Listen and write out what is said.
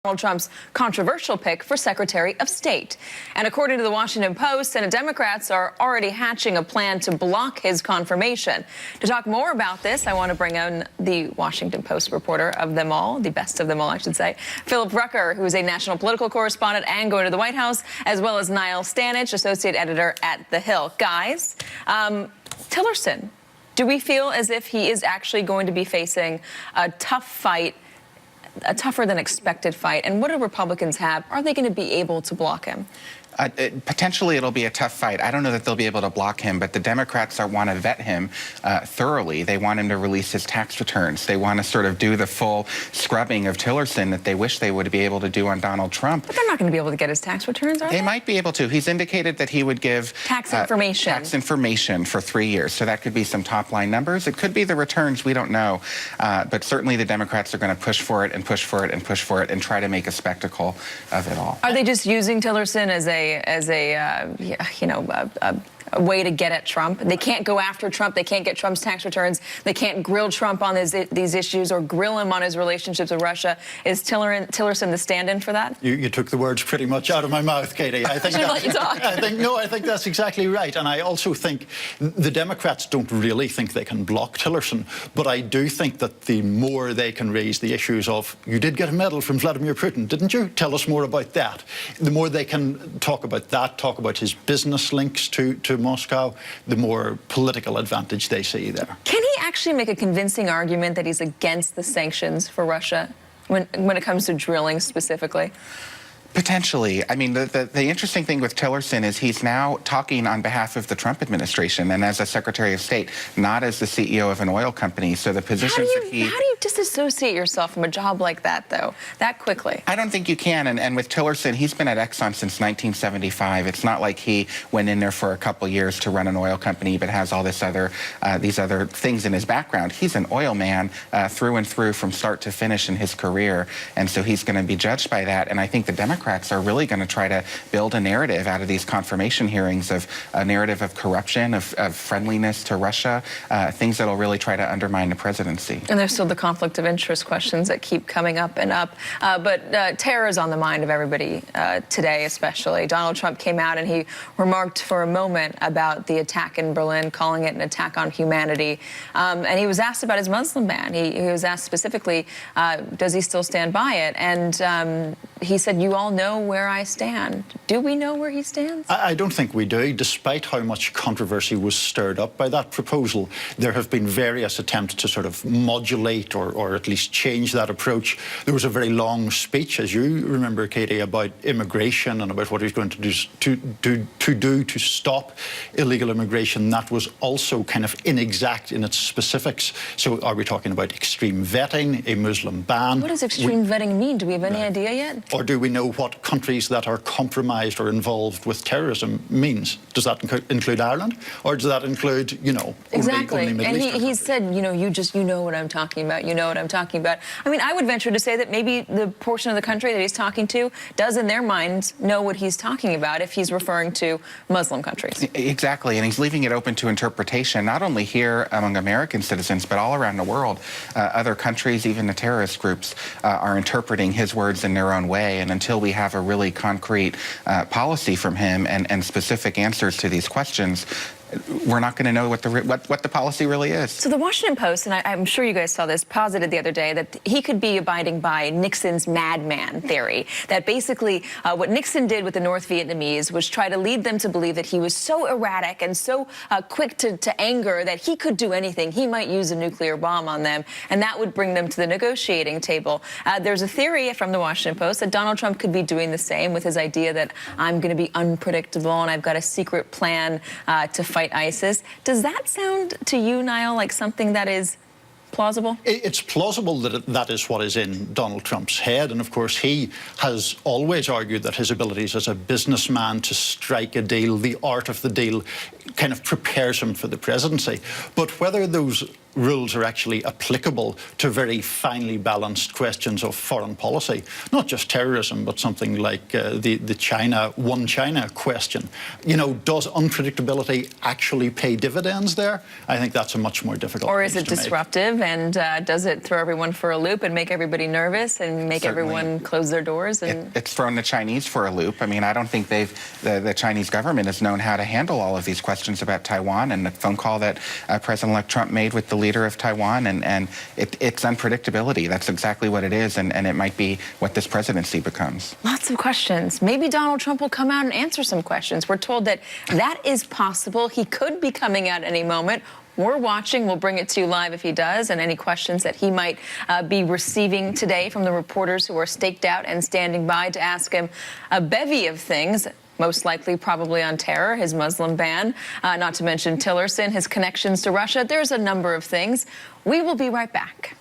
Donald Trump's controversial pick for Secretary of State. And according to the Washington Post, Senate Democrats are already hatching a plan to block his confirmation. To talk more about this, I want to bring on the Washington Post reporter of them all, the best of them all, I should say, Philip Rucker, who is a national political correspondent and going to the White House, as well as Niall Stanage, associate editor at The Hill. Guys, Tillerson, do we feel as if he is actually going to be facing a tough fight, a tougher than expected fight? And what do Republicans have? Are they going to be able to block him? Potentially it'll be a tough fight. I don't know that they'll be able to block him, but the Democrats want to vet him thoroughly. They want him to release his tax returns. They want to sort of do the full scrubbing of Tillerson that they wish they would be able to do on Donald Trump. But they're not going to be able to get his tax returns, are they? They might be able to. He's indicated that he would give tax information for 3 years. So that could be some top-line numbers. It could be the returns. We don't know. But certainly the Democrats are going to push for it and push for it and push for it and try to make a spectacle of it all. Are they just using Tillerson as a way to get at Trump? They can't go after Trump. They can't get Trump's tax returns. They grill Trump on these issues or grill him on his relationships with Russia. Is Tillerson the stand-in for that? You took the words pretty much out of my mouth, Katie. I think let you talk. I think that's exactly right. And I also think the Democrats don't really think they can block Tillerson. But I do think that the more they can raise the issues of, you did get a medal from Vladimir Putin, didn't you? Tell us more about that. The more they can talk about that, talk about his business links to Moscow, the more political advantage they see there. Can he actually make a convincing argument that he's against the sanctions for Russia when it comes to drilling specifically? Potentially. I mean, the interesting thing with Tillerson is he's now talking on behalf of the Trump administration and as a Secretary of State, not as the CEO of an oil company. So the positions that he... How do you disassociate yourself from a job like that, though, that quickly? I don't think you can. And with Tillerson, he's been at Exxon since 1975. It's not like he went in there for a couple years to run an oil company, but has all this these other things in his background. He's an oil man through and through from start to finish in his career. And so he's going to be judged by that. And I think the Democrats are really going to try to build a narrative out of these confirmation hearings of a narrative of corruption, of friendliness to Russia, things that will really try to undermine the presidency. And there's still the conflict of interest questions that keep coming up and up. But terror is on the mind of everybody today, especially. Donald Trump came out and he remarked for a moment about the attack in Berlin, calling it an attack on humanity. And he was asked about his Muslim ban. He was asked specifically, does he still stand by it? And he said, you all know where I stand. Do we know where he stands? I don't think we do. Despite how much controversy was stirred up by that proposal, there have been various attempts to sort of modulate or at least change that approach. There was a very long speech, as you remember, Katie, about immigration and about what he's going to do to stop illegal immigration. That was also kind of inexact in its specifics. So are we talking about extreme vetting, a Muslim ban? What does extreme vetting mean? Do we have any idea yet? Or do we know what countries that are compromised or involved with terrorism means? Does that include Ireland? Or does that include, you know, exactly. only Middle Eastern And he said, you know, you know what I'm talking about. You know what I'm talking about. I mean, I would venture to say that maybe the portion of the country that he's talking to does in their minds know what he's talking about if he's referring to Muslim countries. Exactly. And he's leaving it open to interpretation, not only here among American citizens, but all around the world. Other countries, even the terrorist groups, are interpreting his words in their own way. And until we have a really concrete policy from him and specific answers to these questions, we're not going to know what the policy really is. So the Washington Post, and I'm sure you guys saw this, posited the other day that he could be abiding by Nixon's madman theory, that basically what Nixon did with the North Vietnamese was try to lead them to believe that he was so erratic and so quick to anger that he could do anything. He might use a nuclear bomb on them, and that would bring them to the negotiating table. There's a theory from the Washington Post that Donald Trump could be doing the same with his idea that I'm going to be unpredictable and I've got a secret plan to fight ISIS. Does that sound to you, Niall, like something that is plausible? It's plausible that that is what is in Donald Trump's head. And of course, he has always argued that his abilities as a businessman to strike a deal, the art of the deal, kind of prepares him for the presidency. But whether those rules are actually applicable to very finely balanced questions of foreign policy, not just terrorism, but something like the China, one China question. You know, does unpredictability actually pay dividends there? I think that's a much more difficult Or is it disruptive, and does it throw everyone for a loop and make everybody nervous and make everyone close their doors? And it's thrown the Chinese for a loop. I mean, I don't think the Chinese government has known how to handle all of these questions about Taiwan, and the phone call that President-elect Trump made with the leader of Taiwan, and it's unpredictability. That's exactly what it is, and it might be what this presidency becomes. Lots of questions. Maybe Donald Trump will come out and answer some questions. We're told that that is possible. He could be coming out any moment. We're watching. We'll bring it to you live if he does, and any questions that he might be receiving today from the reporters who are staked out and standing by to ask him a bevy of things. Most likely probably on terror, his Muslim ban, not to mention Tillerson, his connections to Russia. There's a number of things. We will be right back.